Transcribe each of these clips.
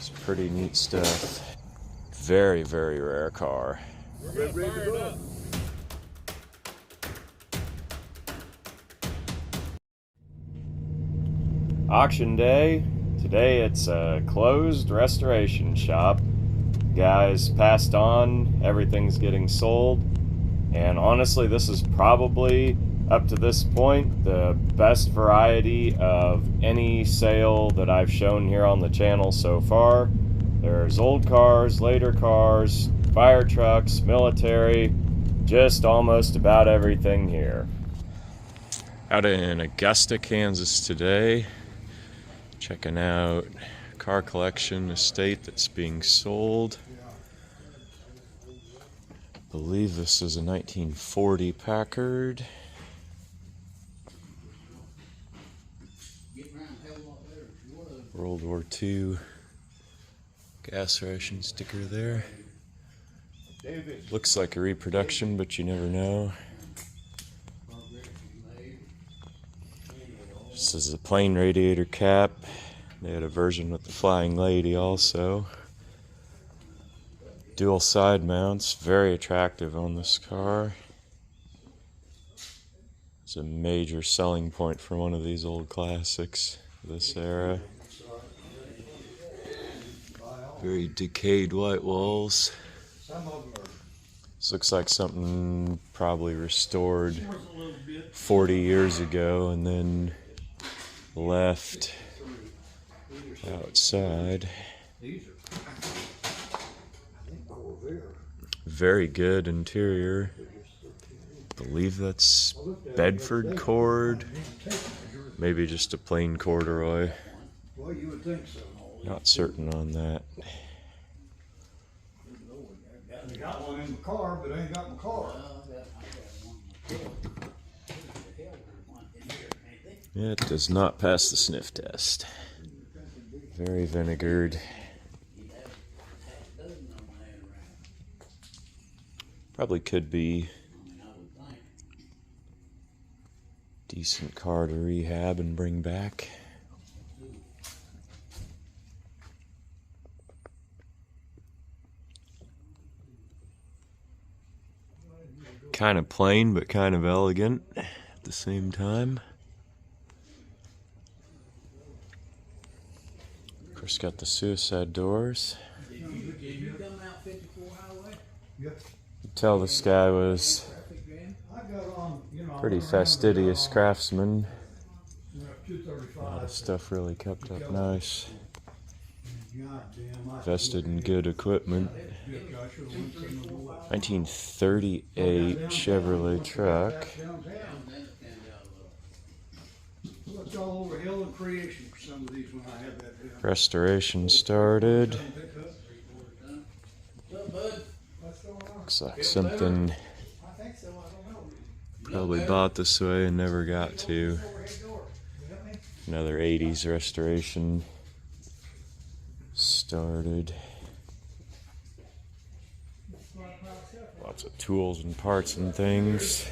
It's pretty neat stuff. Very, very rare car. Auction day. Today it's a closed restoration shop. Guys passed on, everything's getting sold. And honestly, this is probably, up to this point, the best variety of any sale that I've shown here on the channel so far. There's old cars, later cars, fire trucks, military, just almost about everything here. Out in Augusta, Kansas today, checking out car collection estate that's being sold. I believe this is a 1940 Packard. World War II gas ration sticker there. Looks like a reproduction, but you never know. This is a plain radiator cap. They had a version with the Flying Lady also. Dual side mounts, very attractive on this car. It's a major selling point for one of these old classics of this era. Very decayed white walls. This looks like something probably restored 40 years ago and then left outside. Very good interior. I believe that's Bedford cord. Maybe just a plain corduroy. Not certain on that. I got one in the car, but I ain't got my car. It does not pass the sniff test. Very vinegared. Probably could be decent car to rehab and bring back. Kind of plain, but kind of elegant at the same time. Of course, got the suicide doors. You tell this guy was pretty fastidious craftsman. A lot of stuff really kept up nice. Invested in good equipment. 1938 Chevrolet truck. Restoration started. Looks like something probably bought this way and never got to. Another 80s restoration started. Lots of tools and parts and things.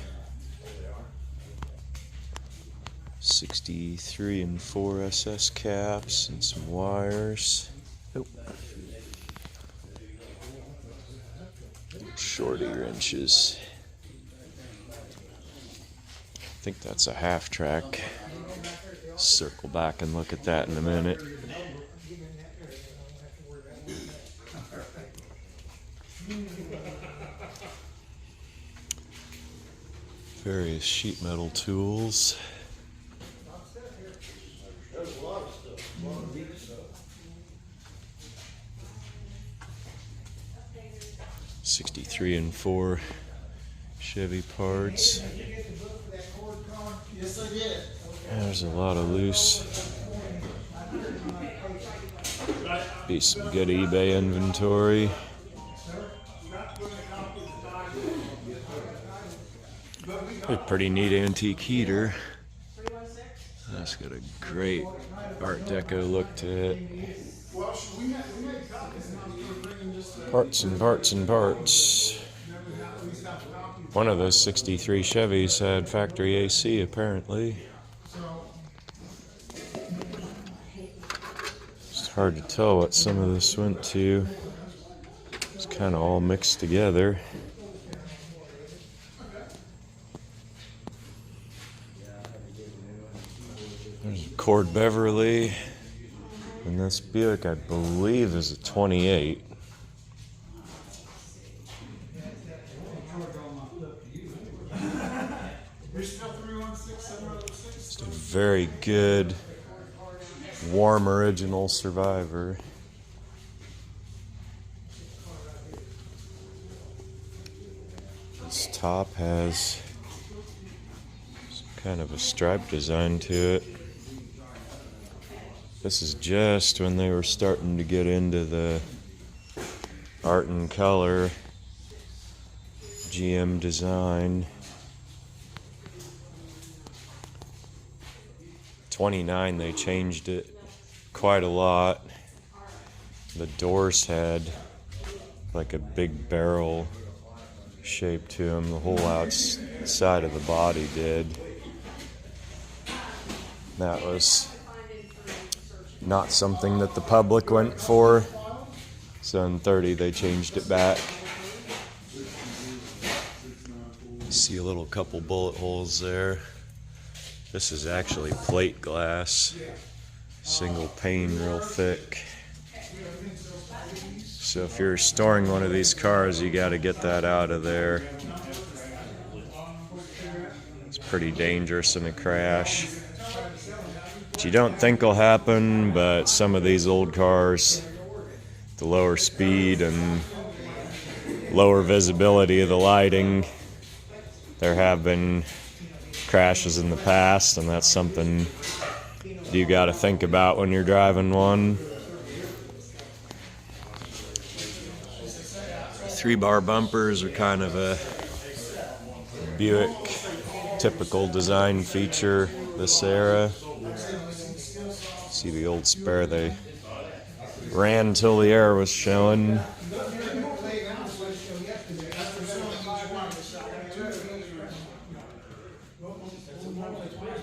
63 and 4 SS caps and some wires. Oh. Shorty wrenches. I think that's a Halftrack. Circle back and look at that in a minute. Various sheet metal tools. '63 and 4 Chevy parts. There's a lot of loose. Be some good eBay inventory. A pretty neat antique heater. That's got a great Art Deco look to it. Parts and parts and parts. One of those 63 Chevys had factory AC apparently. Just Hard to tell what some of this went to. It's kind of all mixed together. There's a Cord Beverly, and this Buick, I believe, is a 28. Just a very good, warm original Survivor. This top has some kind of a stripe design to it. This is just when they were starting to get into the art and color GM design. 29, they changed it quite a lot. The doors had like a big barrel shape to them. The whole outside of the body did. That was not something that the public went for. So in 30, they changed it back. See a little couple bullet holes there. This is actually plate glass, single pane, real thick. So if you're storing one of these cars, you got to get that out of there. It's pretty dangerous in a crash, which you don't think will happen, but some of these old cars, the lower speed and lower visibility of the lighting, there have been crashes in the past, and that's something you got to think about when you're driving one. 3-bar bumpers are kind of a Buick typical design feature this era. See the old spare, they ran till the air was showing.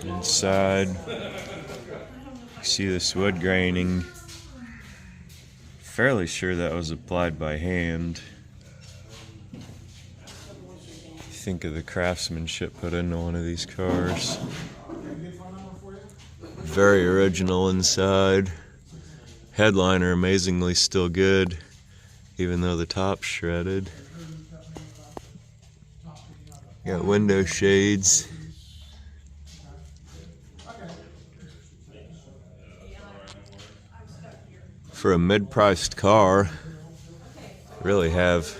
Inside, you see this wood graining. Fairly sure that was applied by hand. Think of the craftsmanship put into one of these cars. Very original inside. Headliner amazingly still good, even though the top's shredded. Got window shades. For a mid-priced car, really have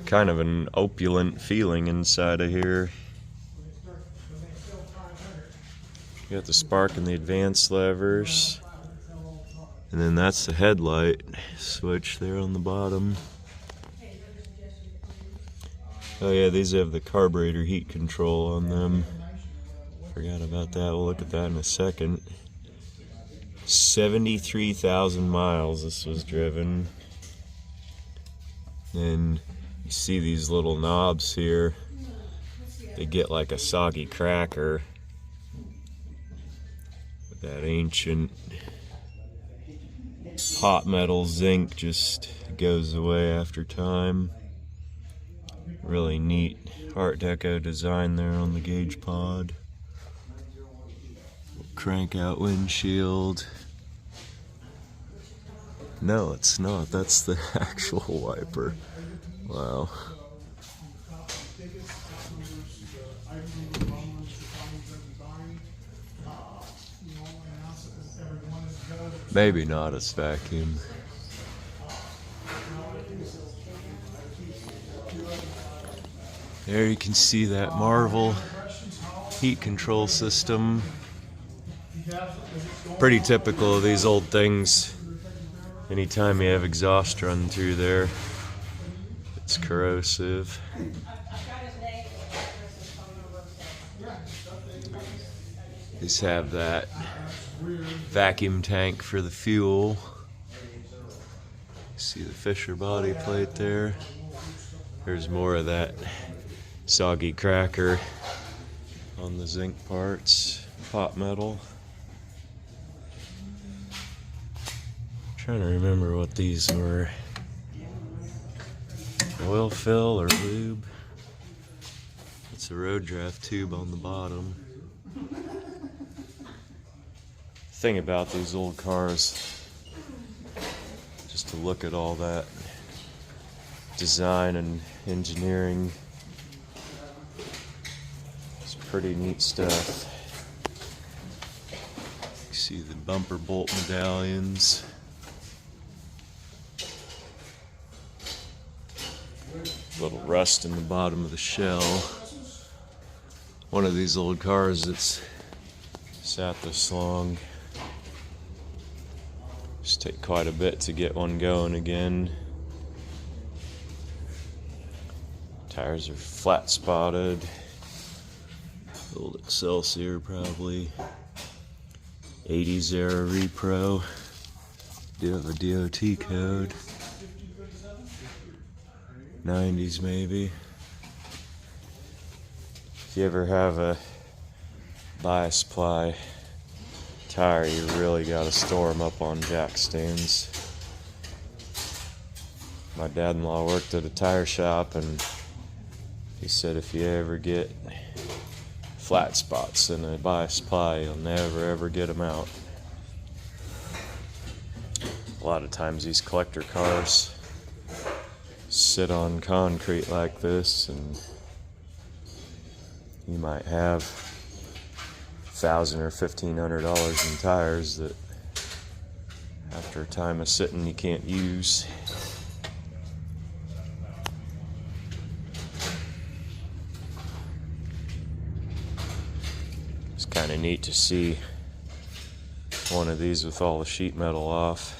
kind of an opulent feeling inside of here. You got the spark and the advance levers, and then that's the headlight switch there on the bottom. Oh yeah, these have the carburetor heat control on them. Forgot about that. We'll look at that in a second. 73,000 miles this was driven. And you see these little knobs here. They get like a soggy cracker. With that ancient hot metal zinc just goes away after time. Really neat Art Deco design there on the gauge pod. Crank out windshield. No, it's not. That's the actual wiper. Wow. Maybe not a vacuum. There you can see that Marvel heat control system. Pretty typical of these old things. Anytime you have exhaust run through there, it's corrosive. These have that vacuum tank for the fuel. See the Fisher body plate there. There's more of that soggy cracker on the zinc parts, hot metal. Trying to remember what these were. Oil fill or lube. It's a road draft tube on the bottom. Thing about these old cars, just to look at all that design and engineering, it's pretty neat stuff. You see the bumper bolt medallions. Little rust in the bottom of the shell. One of these old cars that's sat this long. Just take quite a bit to get one going again. Tires are flat spotted. Old Excelsior probably. 80s era repro. Do have a DOT code. 90s maybe. If you ever have a bias ply tire, you really gotta store them up on jack stands. My dad-in-law worked at a tire shop, and he said if you ever get flat spots in a bias ply, you'll never ever get them out. A lot of times these collector cars sit on concrete like this, and you might have $1,000 or $1,500 in tires that after a time of sitting you can't use. It's kind of neat to see one of these with all the sheet metal off.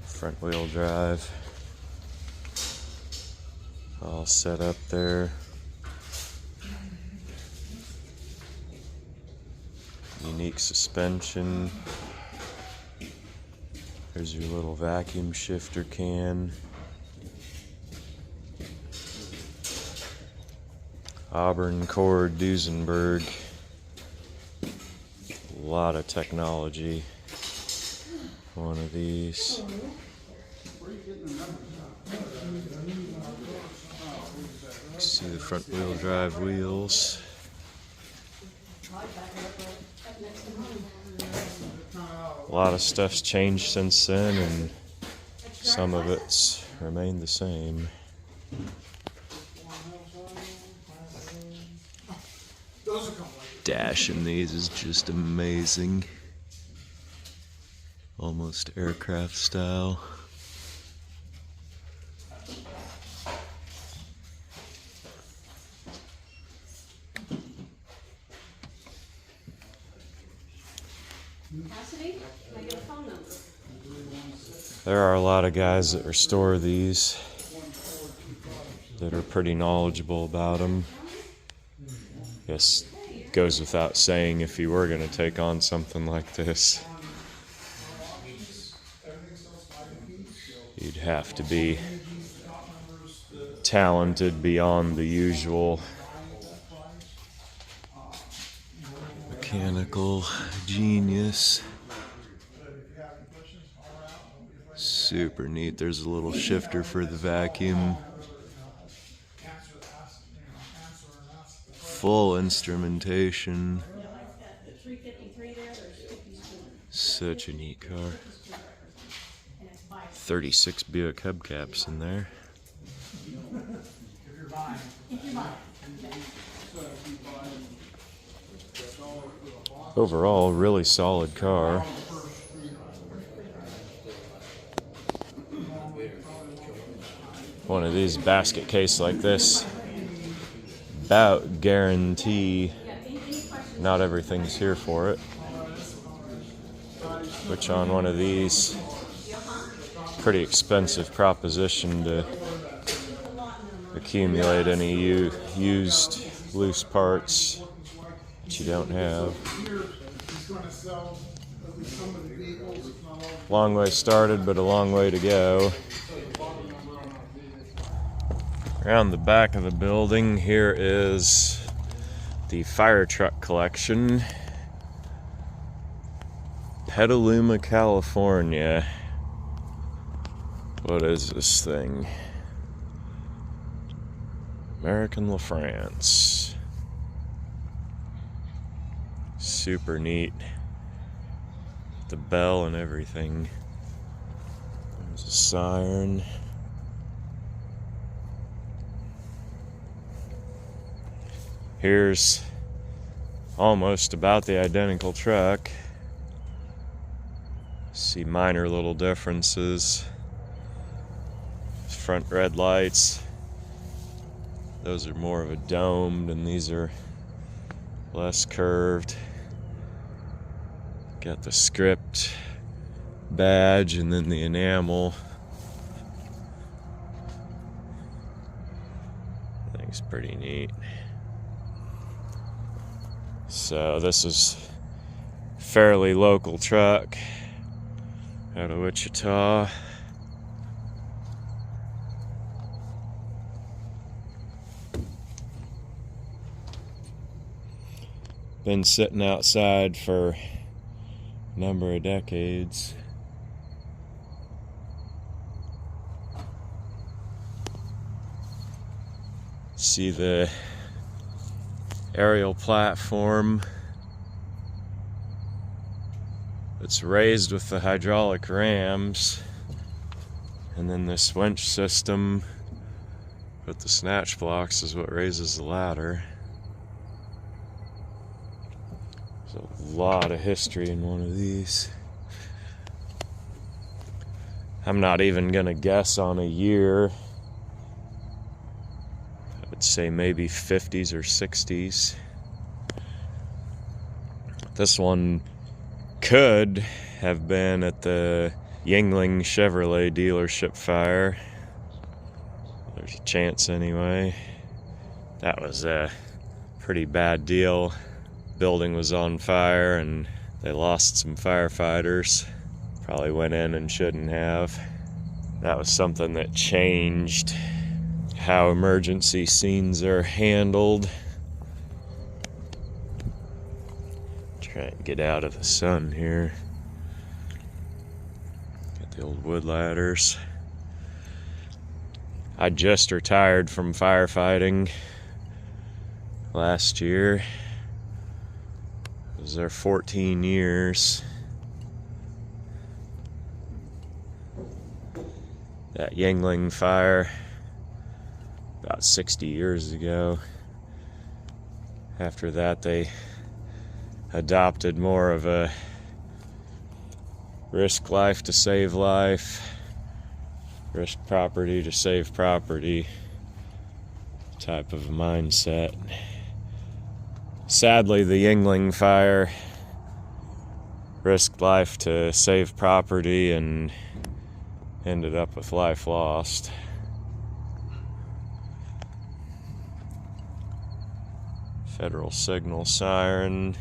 Front wheel drive, all set up there. Unique suspension. There's your little vacuum shifter can. Auburn cord Duesenberg. A lot of technology. One of these. See the front wheel drive wheels. A lot of stuff's changed since then, and some of it's remained the same. Dash in these is just amazing. Almost aircraft style. There are a lot of guys that restore these that are pretty knowledgeable about them. Guess it goes without saying, if you were going to take on something like this, you'd have to be talented beyond the usual. Mechanical genius. Super neat. There's a little shifter for the vacuum. Full instrumentation. Such a neat car. 36 Buick hubcaps in there. Overall, really solid car. One of these basket case like this, about guarantee not everything's here for it, which on one of these, pretty expensive proposition to accumulate any used loose parts that you don't have. Long way started, but a long way to go. Around the back of the building, here is the fire truck collection. Petaluma, California. What is this thing? American LaFrance. Super neat. The bell and everything. There's a siren. Here's almost about the identical truck. See minor little differences. Front red lights. Those are more of a domed, and these are less curved. Got the script badge and then the enamel. I think it's pretty neat. So this is a fairly local truck out of Wichita. Been sitting outside for a number of decades. See the aerial platform. It's raised with the hydraulic rams, and then this winch system with the snatch blocks is what raises the ladder. There's a lot of history in one of these. I'm not even gonna guess on a year. I would say maybe 50s or 60s. This one could have been at the Yingling Chevrolet dealership fire. There's a chance anyway. That was a pretty bad deal. Building was on fire and they lost some firefighters. Probably went in and shouldn't have. That was something that changed how emergency scenes are handled. Try and get out of the sun here. Got the old wood ladders. I just retired from firefighting last year. I was there 14 years. That Yingling fire, about 60 years ago. After that, they adopted more of a risk life to save life, risk property to save property type of mindset. Sadly, the Yingling fire risked life to save property and ended up with life lost. Federal signal siren,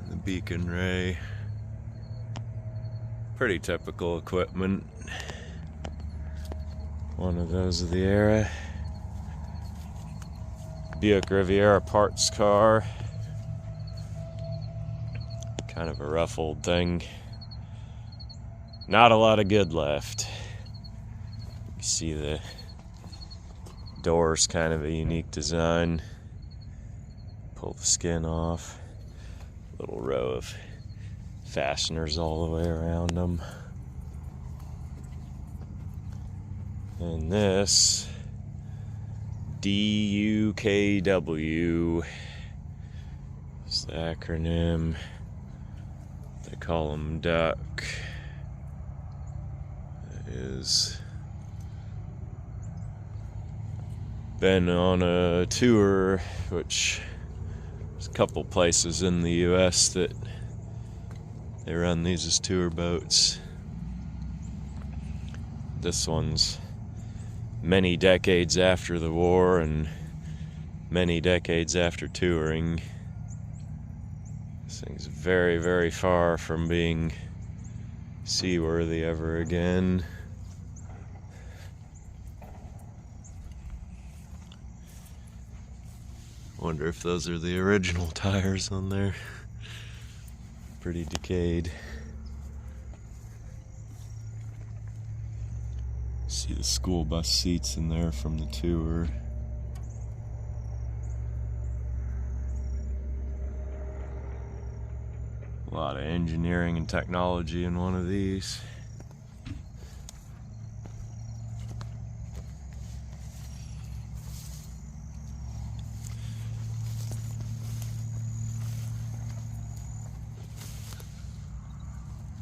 the beacon ray. Pretty typical equipment. One of those of the era. Buick Riviera parts car. Kind of a rough old thing. Not a lot of good left. You see the door's kind of a unique design. Pull the skin off. Little row of fasteners all the way around them. And this DUKW is the acronym. They call them duck. Is been on a tour, which there's a couple places in the US that they run these as tour boats. This one's many decades after the war and many decades after touring. This thing's very, very far from being seaworthy ever again. Wonder if those are the original tires on there. pretty decayed. See the school bus seats in there from the tour. A lot of engineering and technology in one of these.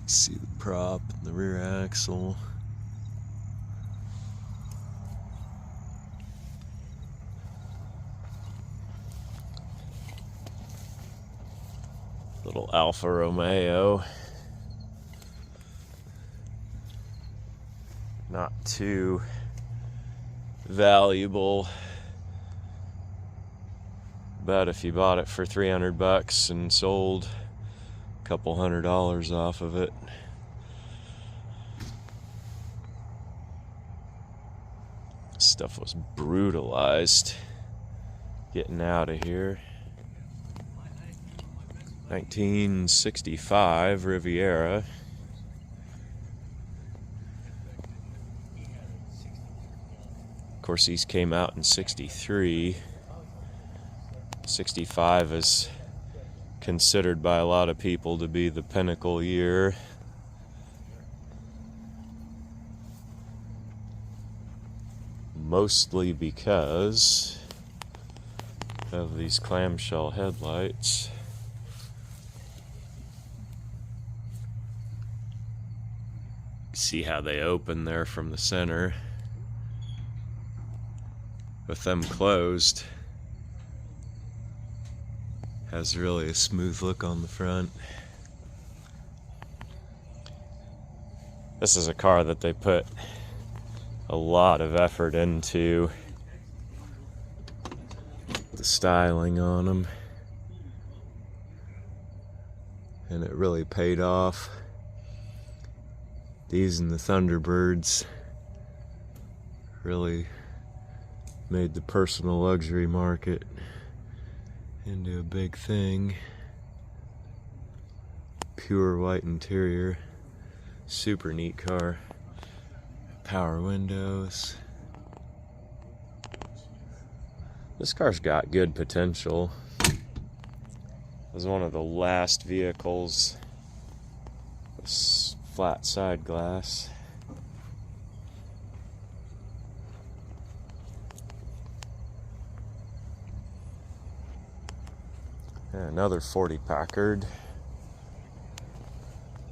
See the prop and the rear axle. Little Alfa Romeo. Not too valuable, but if you bought it for $300 and sold a couple $100 off of it, stuff was brutalized getting out of here. 1965 Riviera. Of course, these came out in 63. 65 is considered by a lot of people to be the pinnacle year. Mostly because of these clamshell headlights. See how they open there from the center. With them closed, has really a smooth look on the front. This is a car that they put a lot of effort into the styling on them, and it really paid off. These and the Thunderbirds really made the personal luxury market into a big thing. Pure white interior, super neat car. Power windows. This car's got good potential. It was one of the last vehicles with flat side glass. And another 40 Packard.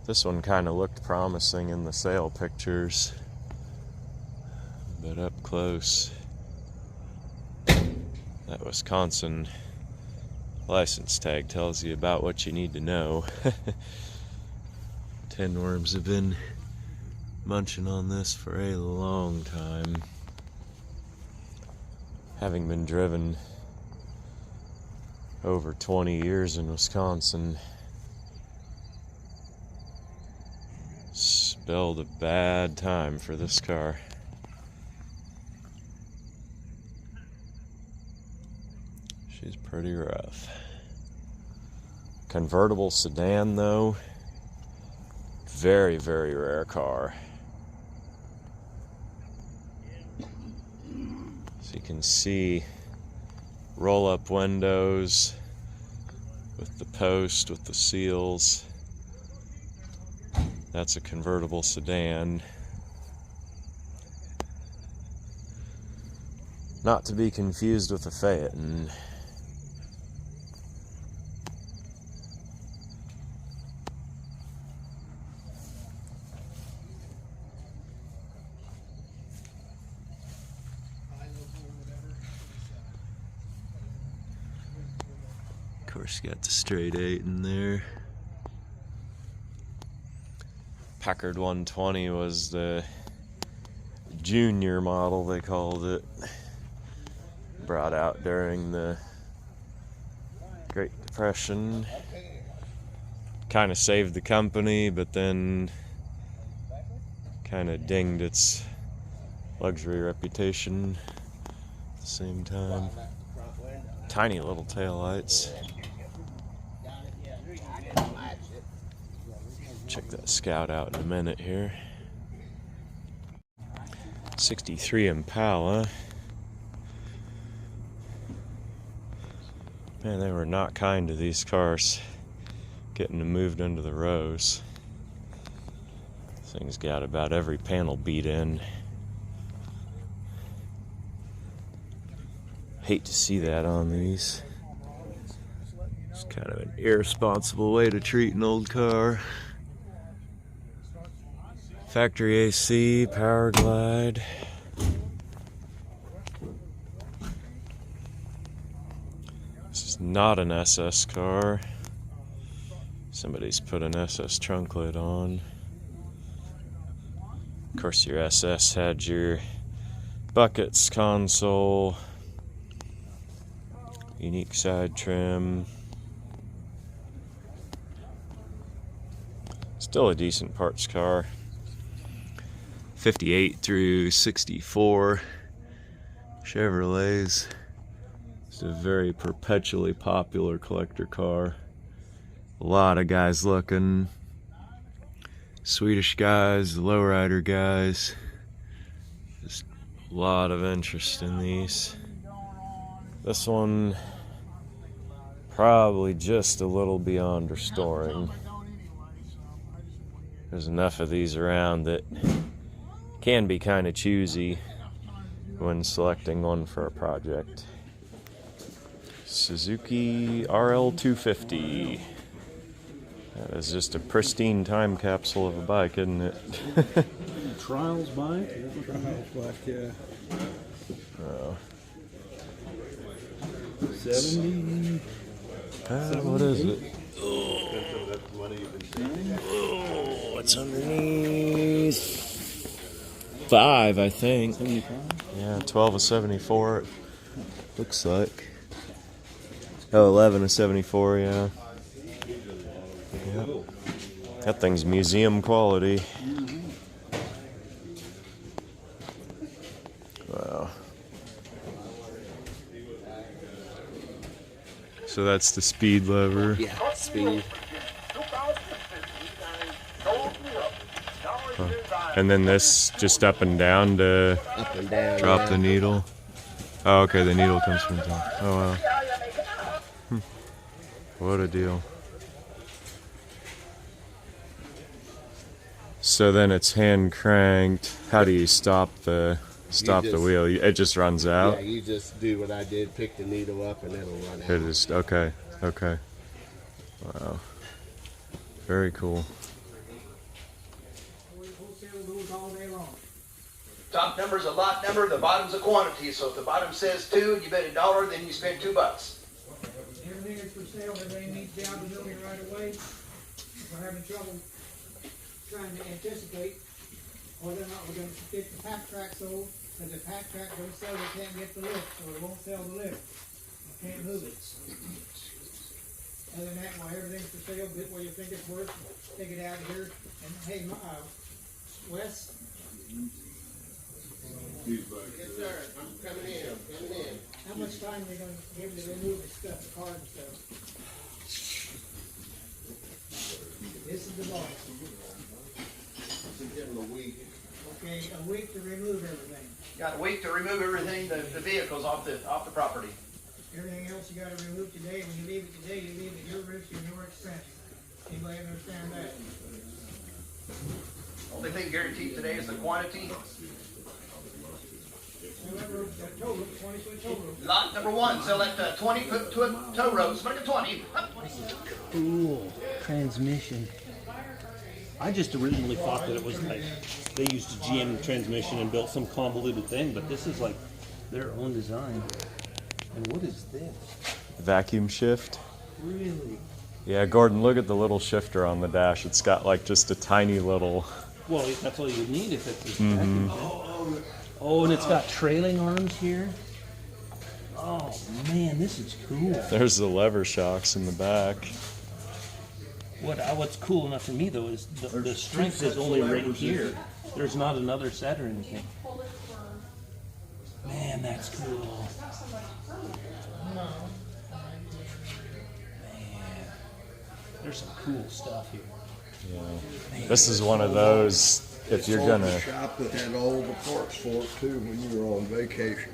This one kind of looked promising in the sale pictures, but up close, that Wisconsin license tag tells you about what you need to know. Tin worms have been munching on this for a long time. Having been driven over 20 years in Wisconsin, spelled a bad time for this car. She's pretty rough. Convertible sedan though, very, very rare car. So you can see roll-up windows with the post, with the seals. That's a convertible sedan. Not to be confused with a Phaeton. Of course, you got the straight 8 in there. Packard 120 was the junior model, they called it. Brought out during the Great Depression. Kind of saved the company, but then kind of dinged its luxury reputation at the same time. Tiny little taillights. Check that Scout out in a minute here. 63 Impala. Man, they were not kind to these cars getting them moved into the rows. This thing's got about every panel beat in. Hate to see that on these. It's kind of an irresponsible way to treat an old car. Factory AC, power glide. This is not an SS car. Somebody's put an SS trunk lid on. Of course, your SS had your buckets, console, unique side trim. Still a decent parts car. 58 through 64 Chevrolets. It's a very perpetually popular collector car. A lot of guys looking. Swedish guys, lowrider guys. Just a lot of interest in these. This one probably just a little beyond restoring. There's enough of these around that can be kind of choosy when selecting one for a project. Suzuki RL250. That is just a pristine time capsule of a bike, isn't it? Trials bike? Trials bike, yeah. Oh. 70? What is it? Oh, what's underneath? 5, I think. 75? Yeah, 12 of 74. It looks like. Oh, 11 of 74. Yeah. Yep. That thing's museum quality. Wow. So that's the speed lever. Yeah, speed. Huh. And then this just up and down to drop the needle. Oh, okay, the needle comes from top. Oh, wow. What a deal. So then it's hand cranked. How do you stop the wheel? It just runs out? Yeah, you just do what I did, pick the needle up and it'll run out. It is, okay. Wow. Very cool. Top number's a lot number, the bottom's a quantity. So if the bottom says 2 and you bet $1, then you spend $2. Everything is for sale, everything needs to be out of the building right away. If we're having trouble trying to anticipate whether or not we're going to get the Halftrack sold, because if Halftrack don't sell, they can't get the lift, so they won't sell the lift. They can't move it. Other than that, while everything's for sale, bid what you think it's worth, take it out of here. And hey, Wes? Yes, sir. I'm coming in. How much time are they going to give to remove the stuff, the card and stuff? This is the boss. Give them a week. Okay, a week to remove everything. Got a week to remove everything, the vehicles off the property. Everything else you gotta remove today. When you leave it today, you leave it at your risk and your expense. Anybody understand that? Only thing guaranteed today is the quantity. Remember, that tow rope, 20-foot tow rope. Lot number 1, sell at 20-foot tow rope. Make it 20. Cool transmission. I just originally thought that it was like they used a GM transmission and built some convoluted thing, but this is like their own design. And what is this? Vacuum shift. Really? Yeah, Gordon, look at the little shifter on the dash. It's got like just a tiny little... Well, that's all you need if it's a vacuum. Oh, and it's got trailing arms here. Oh man, this is cool. There's the lever shocks in the back. What's cool enough for me though is the strength is only right here. There's not another set or anything. Man, that's cool. Man, there's some cool stuff here. Yeah. This is one of those. If you're Sold gonna, the shop that had all the parts for it too when you were on vacation.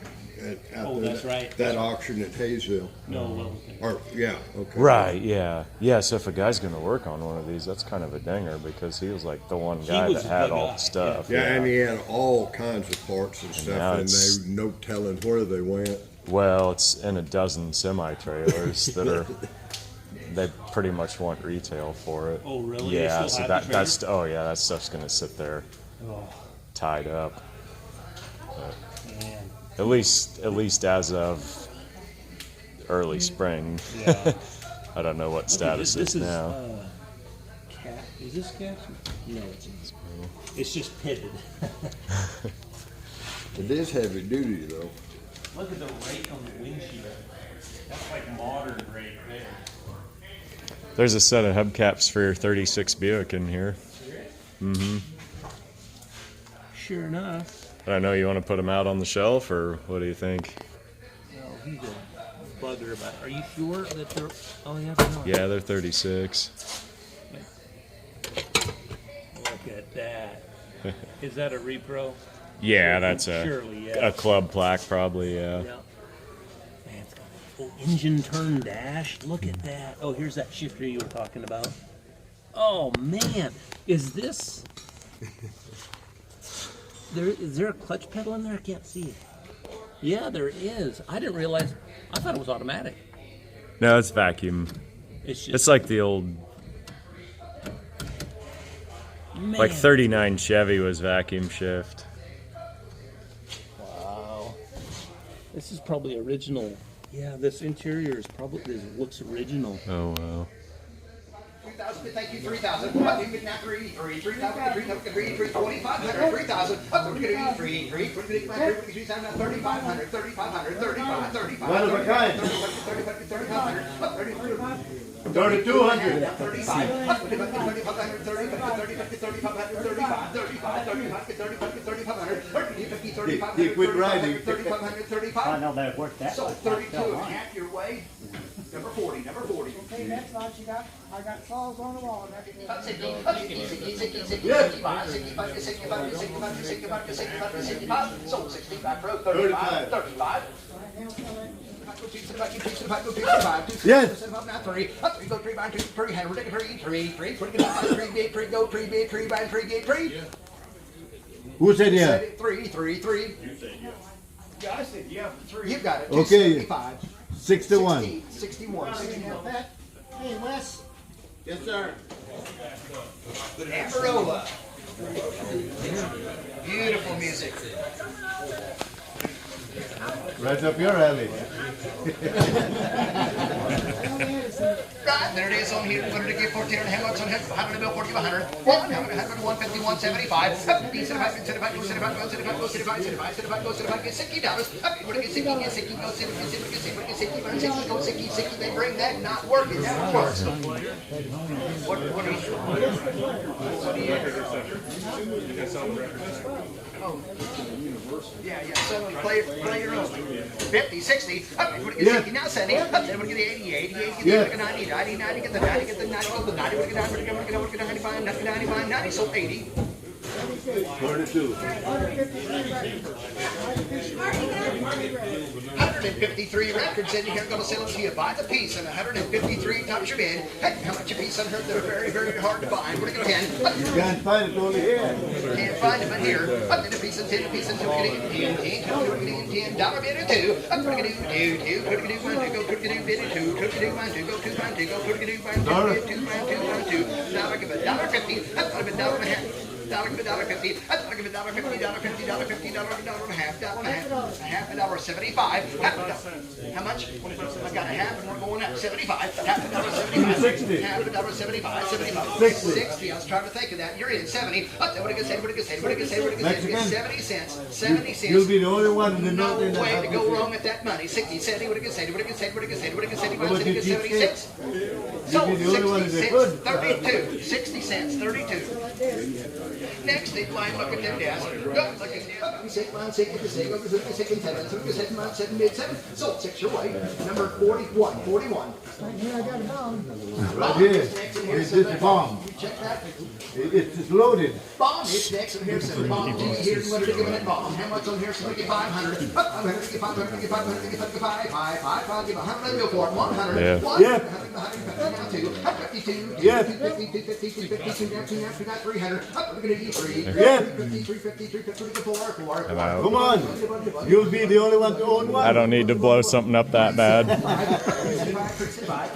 Oh, that's right. That auction at Hayesville. No, Or, yeah, okay. right? Yeah, yeah. So if a guy's gonna work on one of these, that's kind of a dinger because he was like the one guy was that the had all guy, the stuff. Yeah, and he had all kinds of parts and now stuff, and it's- they no telling where they went. Well, it's in a dozen semi-trailers that are. They pretty much want retail for it. Oh, really? They Yeah. still So have that the that's oh yeah, that stuff's gonna sit there Oh, tied up. man. At least as of early spring. Yeah. I don't know what status this is now. Cat. Is this cat? No, it's not. It's just pitted. It is heavy duty though. Look at the rake on the windshield. That's like modern rake there. There's a set of hubcaps for your 36 Buick in here. Mm-hmm. Sure enough. I don't know. You want to put them out on the shelf, or what do you think? No, he's a bugger about it. Are you sure that they're... Oh, yeah, they're not. Yeah, they're 36. Look at that. Is that a repro? Yeah, that's a Surely, yeah. a club plaque, probably. Yeah. Yeah. Man, it's got a full engine turn dash. Look at that. Oh, here's that shifter you were talking about. Oh, man. Is this... Is there a clutch pedal in there? I can't see it. Yeah, there is. I didn't realize. I thought it was automatic. No, it's vacuum. It's just It's like the old, man. like 39 Chevy was vacuum shift. Wow. This is probably original. Yeah, this interior is probably looks original. Oh wow. 3,000, thank you, 3,000. What do you now? 3,000, 3,000, 3,500, 3,000. What are we going to do? 3,000, 3,500, 3,500, 35. One of a kind. 3,500, 3,200. 35. He quit riding. 3,535. I know that worked that So way. 32 and a half your way. Number 40. Okay, next lot you got, I got saws on the wall. That's it. 65. So 65 road, 35. 35. Yes. Who said yeah? 3. Yeah, I said yeah for 3. You got it. Okay. 275. 61. 61. Hey, Wes, Yes, sir. Amarola. Beautiful music. Right up your alley. Right, there it is on here. What did it give 14 and how much on him? 100 bill 40 100. 150 175. They bring that not working. That works. Yeah. So play your own. 50, 60. We're gonna get 60 now, 70. Then we're gonna get 80, 88, get the 90, 90, get the 90, get the 90, go the 90, we're gonna get 95, 95, 90, so 80. 42. 153 records in here, gonna sell them to you by the piece, and 153 times your bid. Hey, how much a piece on her? They're very, very hard to find. We're gonna go again. You can't find it only here. Can't find them in here. Up to the piece of 10, a piece of 2, we're gonna get 10, we're gonna get $10 bid or 2. Up, we're gonna do 2, we're gonna do 1, 2, go, we're gonna do bid or 2, we're gonna do 1, 2, go, 2, 1, 2, go, we're gonna do 1, 2, bid 2, 1, 2, 1, 2. Now I give $1.50. Up, I give $1.50. $1.50. I give $1.50, $1.50, $1.50, $1.75. How much? I got a half and we're going up. 75. $1.75. 60. $1.75. 60. I was trying to think of that. You're in 70. What did I say? 70 cents. 70 cents. You'll be the only one in the No nothing that way to go has wrong with that money. 60, 70, what did I say? 76. You'll be the only one that could. 32. 60 cents, 32. Next in line, look at their desk. Go, look at them. 7. Sold 6 your way. Number 41. here I got a bomb. Right here. It's just a bomb. Check that. It's loaded. Bomb is next on here, so bomb G here, you want to give it bomb. How much on here? So make it 500. 500, 500, 500, 500, 500, give 100, go for it. 100. Yeah. 100, Yeah. 152, 252, Yeah. 250, 250, 252, now 2, now 3, now 300. We're going to do 3. Yeah. 350, 350, 350, 4. Come on. You'll be the only one to own one. I don't need to blow something up that bad. 365,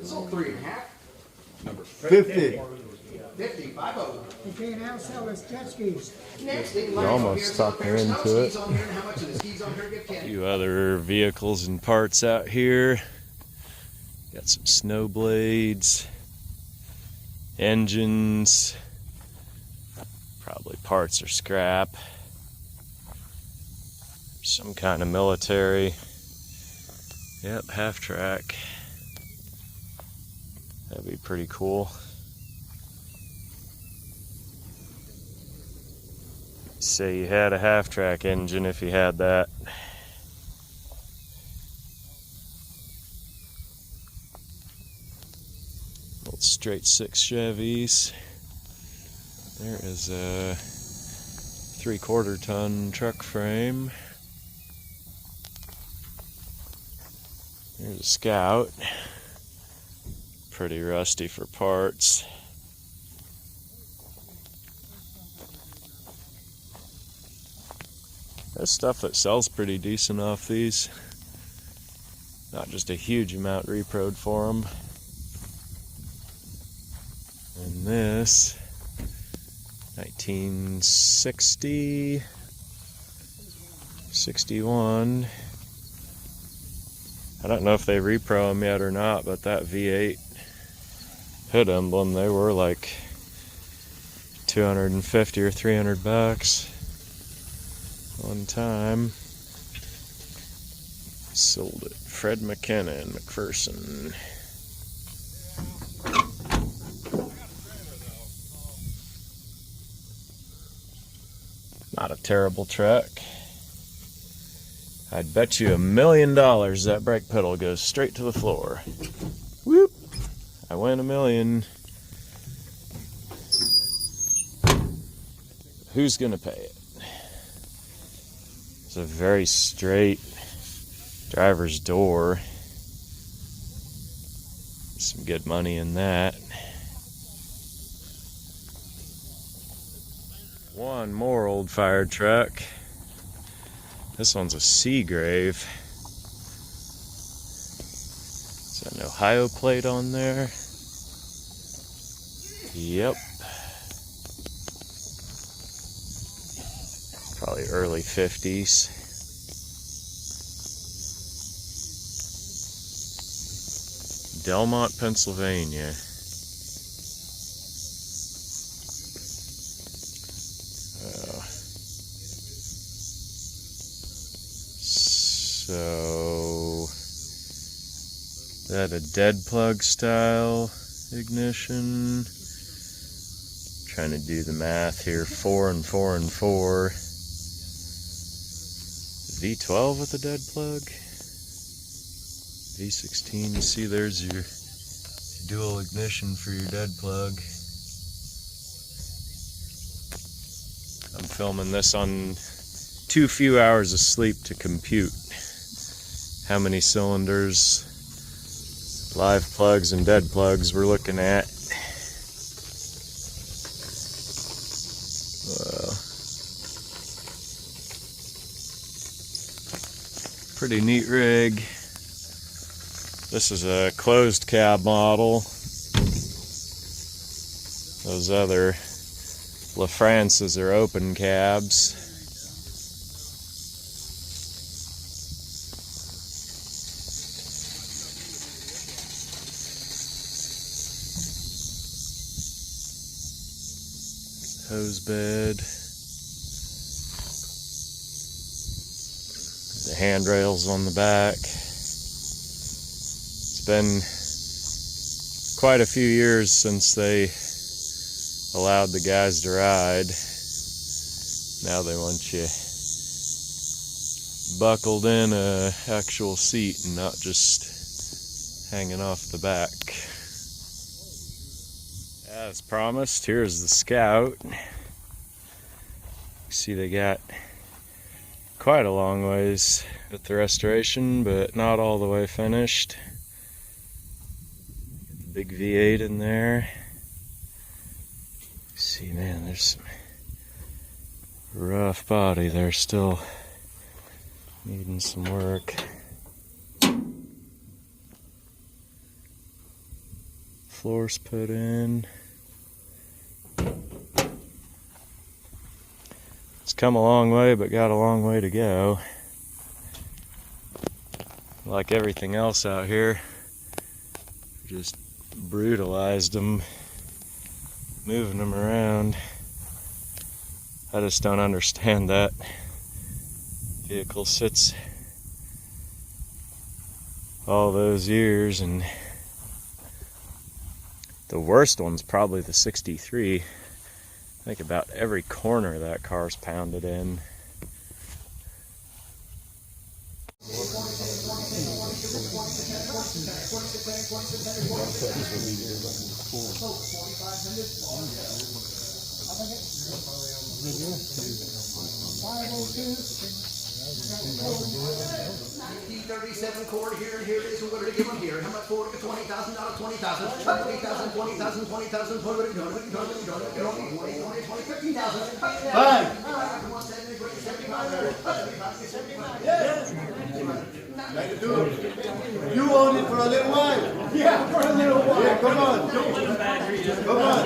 sold 3.5. 50. 50, 50. Okay, now sell us jet skis. Next thing, You almost talked me into it. on here and how much of the skis on here get A Kenny. few other vehicles and parts out here. Got some snow blades, engines, probably parts or scrap. Some kind of military. Yep, Halftrack. That'd be pretty cool. Say you had a Halftrack engine if you had that. Old straight 6 Chevys. There is a 3/4 ton truck frame. There's a Scout. Pretty rusty for parts. There's stuff that sells pretty decent off these. Not just a huge amount reproed for them. And this 1960, 61. I don't know if they repro them yet or not, but that V8 hood emblem, they were like 250 or 300 bucks one time. Sold it. Fred McKenna and McPherson. Not a terrible truck. I'd bet you $1 million that brake pedal goes straight to the floor. Whoop! I win $1 million. Who's gonna pay it? It's a very straight driver's door. Some good money in that. One more old fire truck. This one's a Seagrave. Is that an Ohio plate on there? Yep. Probably early 50s. Delmont, Pennsylvania. So, is that a dead plug style ignition? Trying to do the math here. 4 and 4 and 4. V12 with a dead plug. V16. You see, there's your dual ignition for your dead plug. I'm filming this on too few hours of sleep to compute how many cylinders, live plugs and dead plugs we're looking at. Pretty neat rig. This is a closed cab model. Those other LaFrances are open cabs. Hose bed. The handrails on the back. It's been quite a few years since they allowed the guys to ride. Now they want you buckled in a actual seat and not just hanging off the back. As promised, here's the Scout. See, they got quite a long ways with the restoration, but not all the way finished. The big V8 in there. See, man, there's some rough body there still needing some work. Floors put in. It's come a long way, but got a long way to go. Like everything else out here, just brutalized them, moving them around. I just don't understand that. Vehicle sits all those years, and the worst one's probably the 63. I think about every corner that car's pounded in. $37 cord here, and here it is. We're going to give them here. How much for it? $20,000, $20,000, $20,000, $20,000, $20,000. What are we doing? $15,000. You own it for a little while. Yeah, for a little while. Yeah, come on. Come on.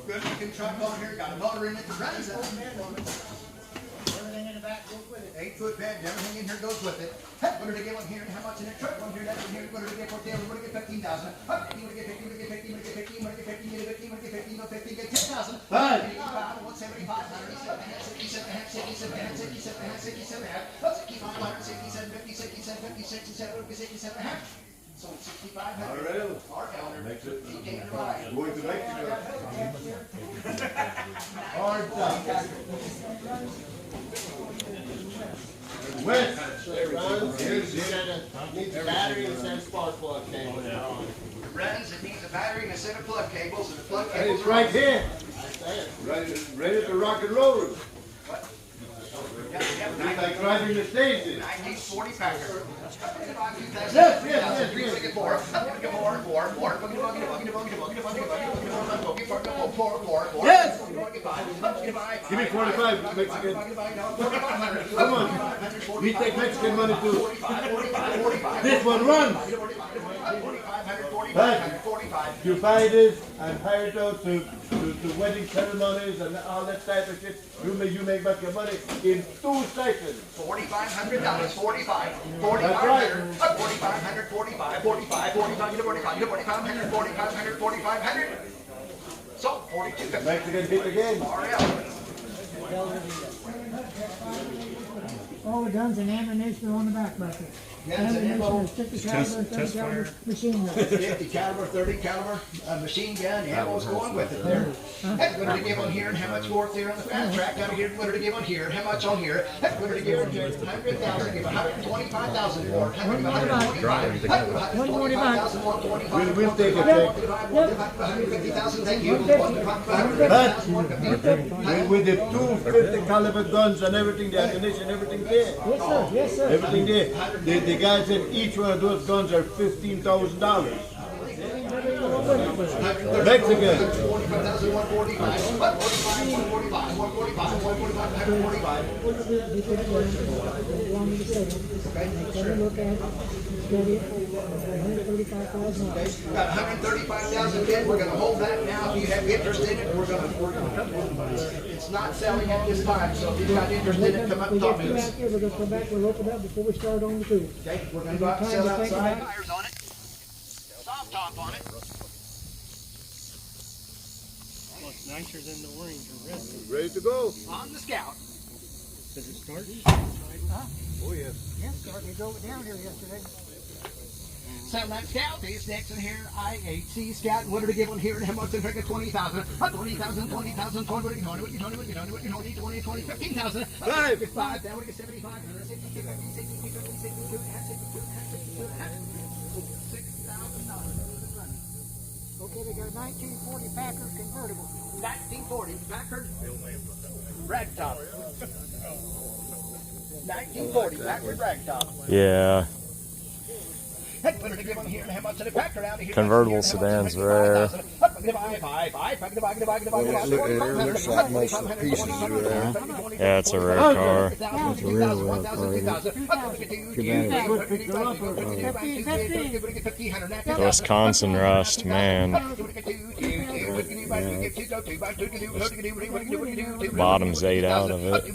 Good looking truck on here, got a motor in it that runs it. Everything in the back goes with it. 8-foot bed, everything in here goes with it. What are they giving here and how much in the truck? One here, that one here, what are they get for them? We're gonna get 15,000. You wanna get 50, get 50, get 50, get 50, get 50, get 50, get 50, get 10,000. 175, 67, so 6,500. Our elder makes it. He came to ride. Going to Mexico. Hard done. West. Needs a battery instead of spark plug cable. It runs, it needs a battery and a set of plug cables, and the plug And cables it's right here. Ready to rock and roll. It's like driving the stages. 1940 Packer. Yes. Yes. Give me 45 Mexican. Come on. We take Mexican money too. This one runs. You buy this and hire it out to wedding ceremonies and all that type of shit. You make back your money in 2 seconds. $4,500. 45. That's right. 4,500. 45. 45. 45. 4,500. 4,500. 4,500. So 42. Mexican hit again. All the guns and ammunition are on the back bucket. Guns and ammo. 50 caliber, 30 caliber machine gun. 50 caliber, 30 caliber machine gun, ammo's going with it there. Heck, what are they giving here and how much for it there on the fast track out here? What are they giving here? How much on here? Heck, what are they giving here? 100,000, give 125,000 for it. 125. 125,000, We'll take it. 150,000, thank you. But with the 250 caliber guns and everything, the ammunition, everything there. Yes, sir. Yes, sir. Everything there. The guy said each one of those guns are $15,000. Mexican. 45,000, 145. 145, 145, 145, 145. Want me to say it? Take a look at it. Study it. $135,000. Got 135,000 bid. We're going to hold that now. If you have interest in it, we're going to. It's not selling at this time, so if you've got interest in it, come up and talk to us. We're going to come back. We'll open up before we start on the tool. Okay, we're going to go out and sell outside. Tires on it. Soft top on it. Looks nicer than the orange or red. Ready to go. On the Scout. Does it start? Huh? Oh, yes. Yeah, we drove it down here yesterday. Satellite Scout is next in here. IHC Scout. What did I give one here? And how much in here? 20,000. 20,000, 20,000, 20, 15,000. 5. That would get 75. 6,000. Okay, they got a 1940 Packard convertible. 1940 Packard ragtop. 1940 Packard ragtop. Yeah. Convertible sedans rare. Yeah, it's a rare car. The Wisconsin rust, man. Bottom's 8 out of it.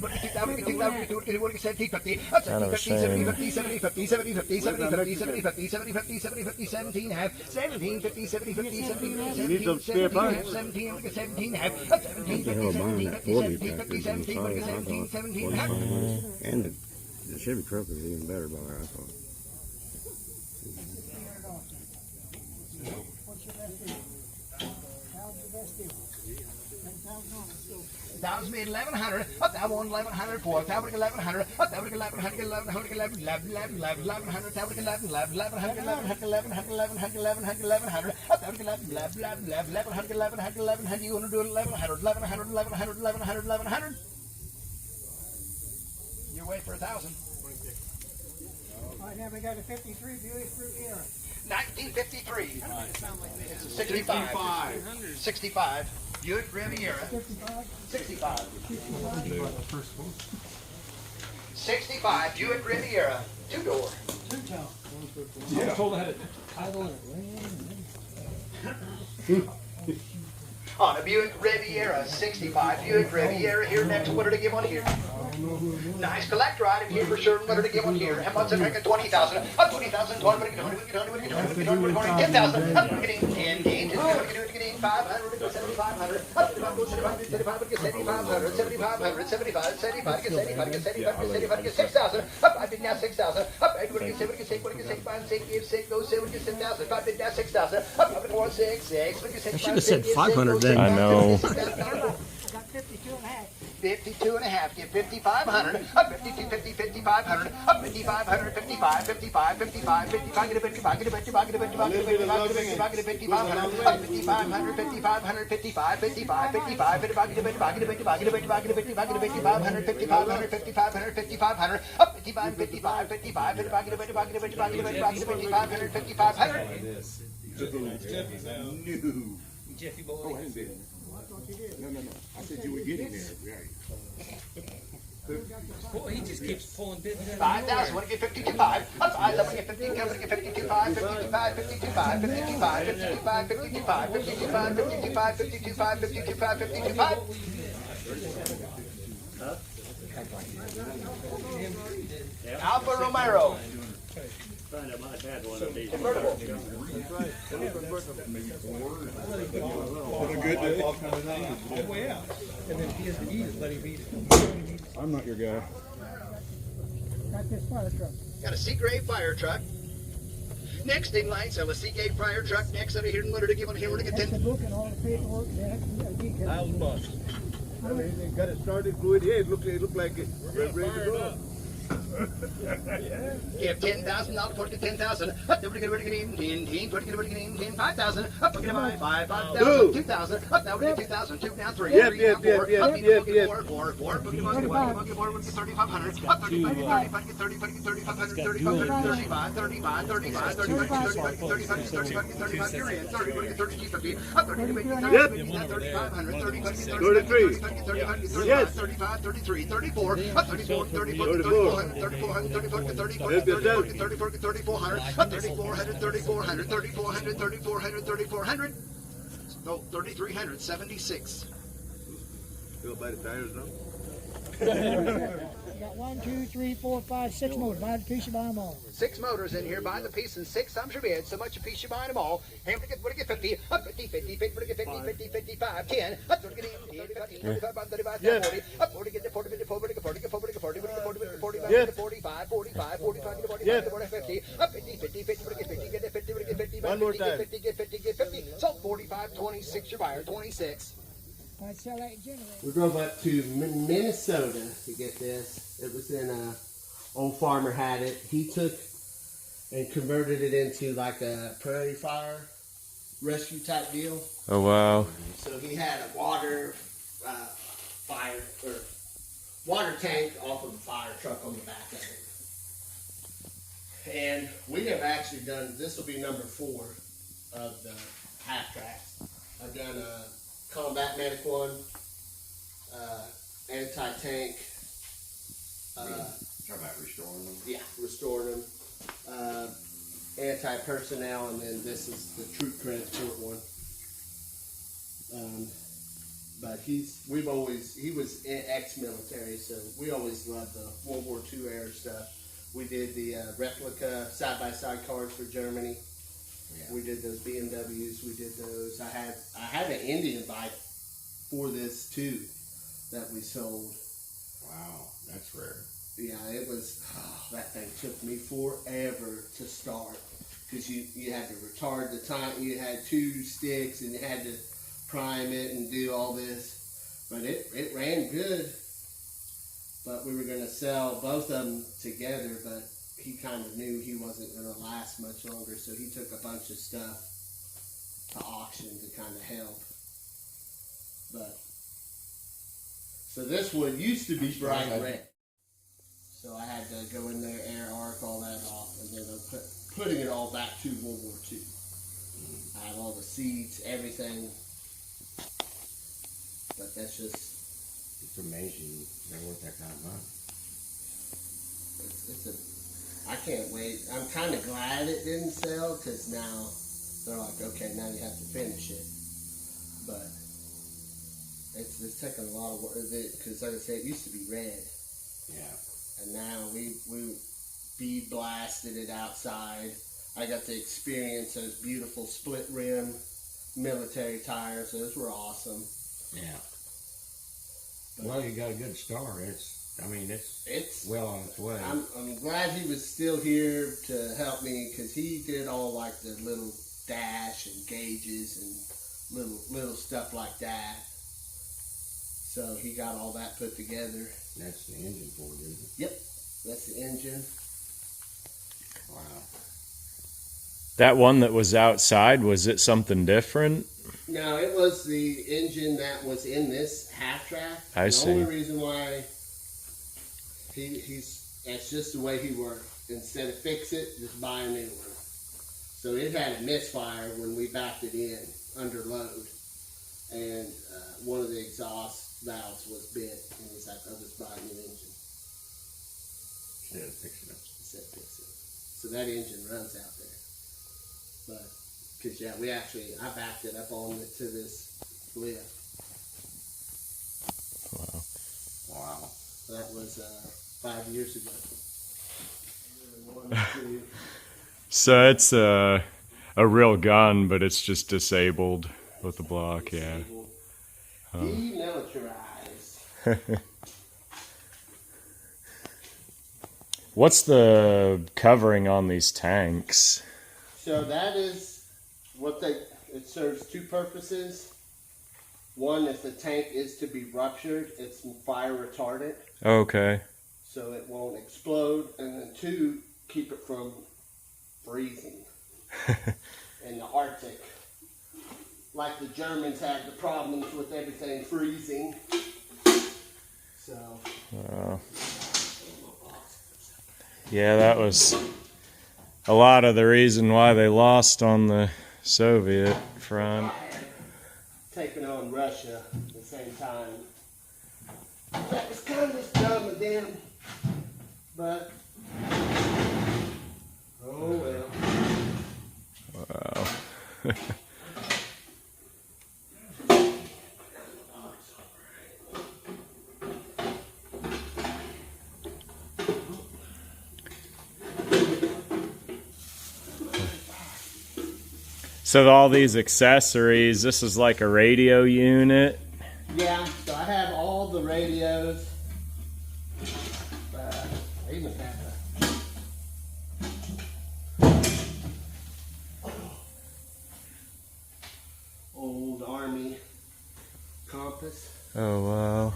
Kind of a shame. 17 half, 17, 50, 70, 50, 70, 50, 17, 17 half, 17, 17 half. And the Chevy truck is even better by there, I thought. That was made 1,100. Up that one 1,100 for. That would 1,100. Up that would 1,100. 1,100. 1,100. That would 1,100. 1,100. 1,100. 1,100. Up that would 1,100. 1,100. You want to do 1,100. 1,100. 1,100. 1,100. 1,100. You're waiting for 1,000. All right, now we got a 53 Buick Riviera. 1953. 65. 65. Buick Riviera. 65. 65 Buick Riviera. 2-door. I was told I had it. On a Buick Riviera, 65 Buick Riviera here next. What did I give on here? Nice collector item here for sure. What did I give on here? How much? 20,000. 20,000. 20,000. 10,000. 10. 500. 7,500. 7,500. 7,500. 75. 75. 75. 6,000. I bid now 6,000. I would get 7. 6. What do you say? 5, 6, give 6. Go 7. Get 7,000. I bid now 6,000. I bid 1, 6, 6. I should have said 500 then. I know. Got 52 and a half. 52 and a half, give 5,500, 52, 50, 5,500, 5,500, 55, 55, 55, 55, get a 55, get a 55, get a 55, get a 55, get a 5,500, 5,500, 5,500, 55, 55, 55, 55, get a 55, get a 55, get a 55, get a 55, get a 5,500, 5,500, 5,500, 5,500, 55, 55, 55, 55, get a 55, get a 55, get a 55, get a 5,500, 5,500. Jeffy boy. No. I said you were getting there. Boy, he just keeps pulling business. 5,000. Want to get 52.5? 5,000. Want to get 50. Want to get 52.5? 52.5. 52.5. 52.5. 52.5. 52.5. 52.5. 52.5. 52.5. 52.5. 52.5. Alfa Romero. Convertible. All the way out. And then if he has to eat it, let him eat it. I'm not your guy. Got this fire truck. Got a C-grade fire truck. Next in line, so a C-grade fire truck. Next out of here, and what are they giving here? We're going to That's get the book and all the paperwork. $1,000. I mean, they got it started fluid. Yeah, it looked like it. Ready to go. Give $10,000 for 10,000. Up there, we're going to get 10, 5,000. Up, we're going to buy 5,000, 2,000. Up, now we're going to get 2,000. 2 down, 3. Yep. 4. 4. We're going to get 3,500. Up, 35, 3,500. 35, 35. You're in. 30, we're going to get 30, 50. Up, 30, 3,500. 33. 35, 33, 34. Up, 34, 34. 3,400, 3,400, 3,400, 3,400, 3,400. No, 3,376. Feel by the tires now? Got 1, 2, 3, 4, 5, 6 motors. Buy the piece, you buy them all. 6 motors in here, buying the piece, and 6 times your bid. So much a piece, you're buying them all. Hey, we're going to get 50, 50, 50, 50, 50, 55, 10, 40, 45, 45, 50, 50, 50, One more time. Get 50, get 50, get 50. So 45, 26, your buyer, 26. I sell that generator. We drove up to Minnesota to get this. It was in a old farmer had it. He took and converted it into like a prairie fire rescue type deal. Oh, wow. So he had a water fire or water tank off of the fire truck on the back of it. And we have actually done, this will be number 4 of the Halftracks. I've done a combat medic one, anti-tank. Talk about restoring them. Yeah, restoring them. Anti-personnel, and then this is the troop transport one. But he was ex-military, so we always loved the World War II era stuff. We did the replica side-by-side cars for Germany. Yeah. We did those BMWs. We did those. I had an Indian bike for this too that we sold. Wow, that's rare. Yeah, it was. Oh, that thing took me forever to start because you had to retard the time. You had 2 sticks and you had to prime it and do all this, but it ran good. But we were going to sell both of them together, but he kind of knew he wasn't going to last much longer, so he took a bunch of stuff to auction to kind of help. But so this one used to be bright red, so I had to go in there, air arc all that off, and then I'm putting it all back to World War II. I have all the seats, everything, but that's just. It's amazing they're worth that kind of money. I can't wait. I'm kind of glad it didn't sell because now they're like, okay, now you have to finish it. But it's taking a lot of work because, like I said, it used to be red. Yeah. And now we bead blasted it outside. I got to experience those beautiful split rim military tires. Those were awesome. Yeah. Well, you got a good start. It's well on its way. I'm glad he was still here to help me because he did all like the little dash and gauges and little stuff like that. So he got all that put together. That's the engine for it, isn't it? Yep, that's the engine. Wow. That one that was outside, was it something different? No, it was the engine that was in this Halftrack. I see. The only reason why that's just the way he worked. Instead of fix it, just buy a new one. So it had a misfire when we backed it in under load, and one of the exhaust valves was bit, and he's like, "I'll just buy a new engine Instead of fixing it. So that engine runs out there, but. Because, yeah, I backed it up to this lift. Wow. That was 5 years ago. So it's a real gun, but it's just disabled with the block, yeah. Demilitarized. What's the covering on these tanks? So that is it serves 2 purposes. One, if the tank is to be ruptured, it's fire retardant. Okay. So it won't explode. And then 2, keep it from freezing in the Arctic. Like the Germans had the problems with everything freezing. So. Yeah, that was a lot of the reason why they lost on the Soviet front. Taking on Russia at the same time. That was kind of dumb of them, but oh well. Wow. So all these accessories, this is like a radio unit? Yeah, so I have all the radios. I even have office. Oh, wow.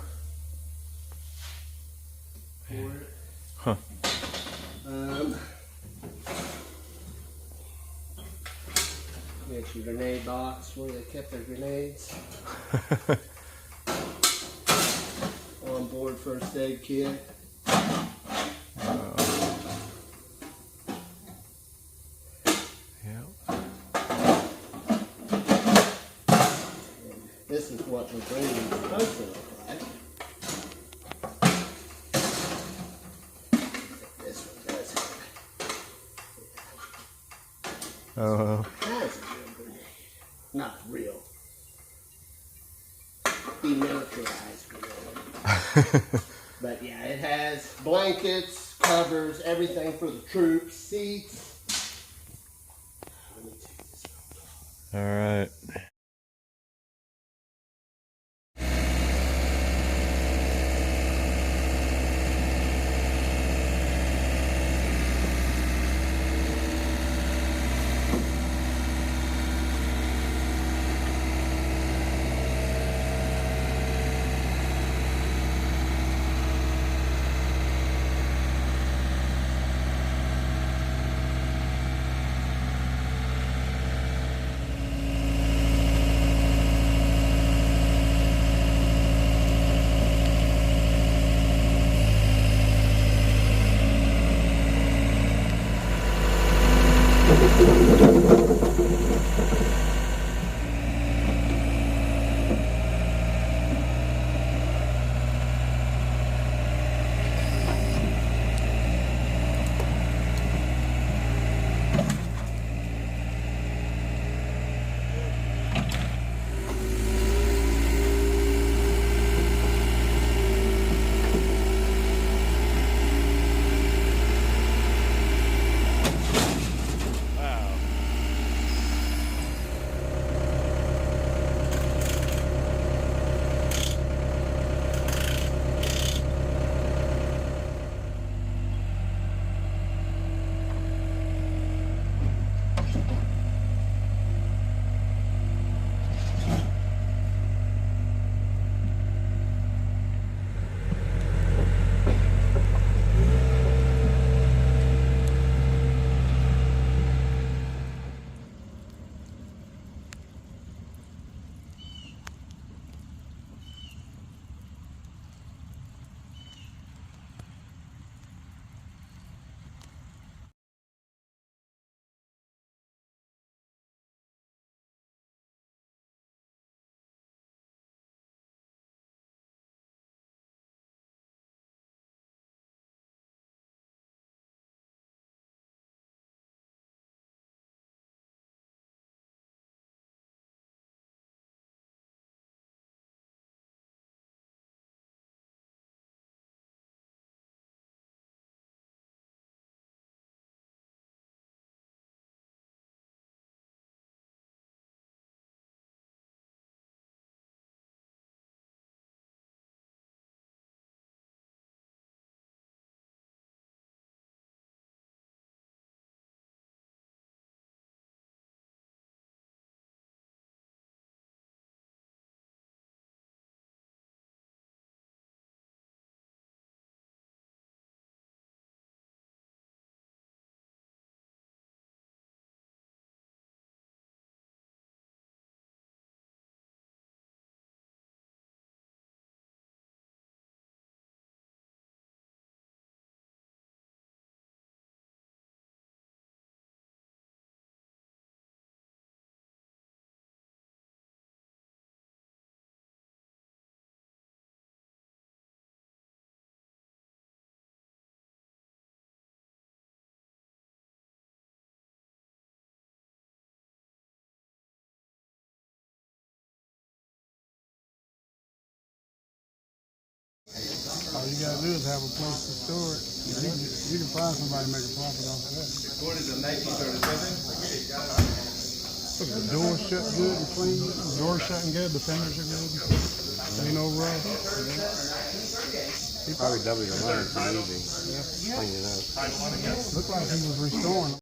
For it. Huh. Here's your grenade box where they kept their grenades. On board first aid kit. This is what the green is supposed to look like. This one does have. Oh. That's a real grenade. Not real. Demilitarized grenade. But yeah, it has blankets, covers, everything for the troops, seats. Let me take this one. All right. All you gotta do is have a place to store it. You can find somebody to make a profit off of that. According to 1937. Look, the door's shut good and clean. The door's shut and good. The fenders are good. Ain't no rust. He probably doubled your money for easy. Clean it up. Looked like he was restoring.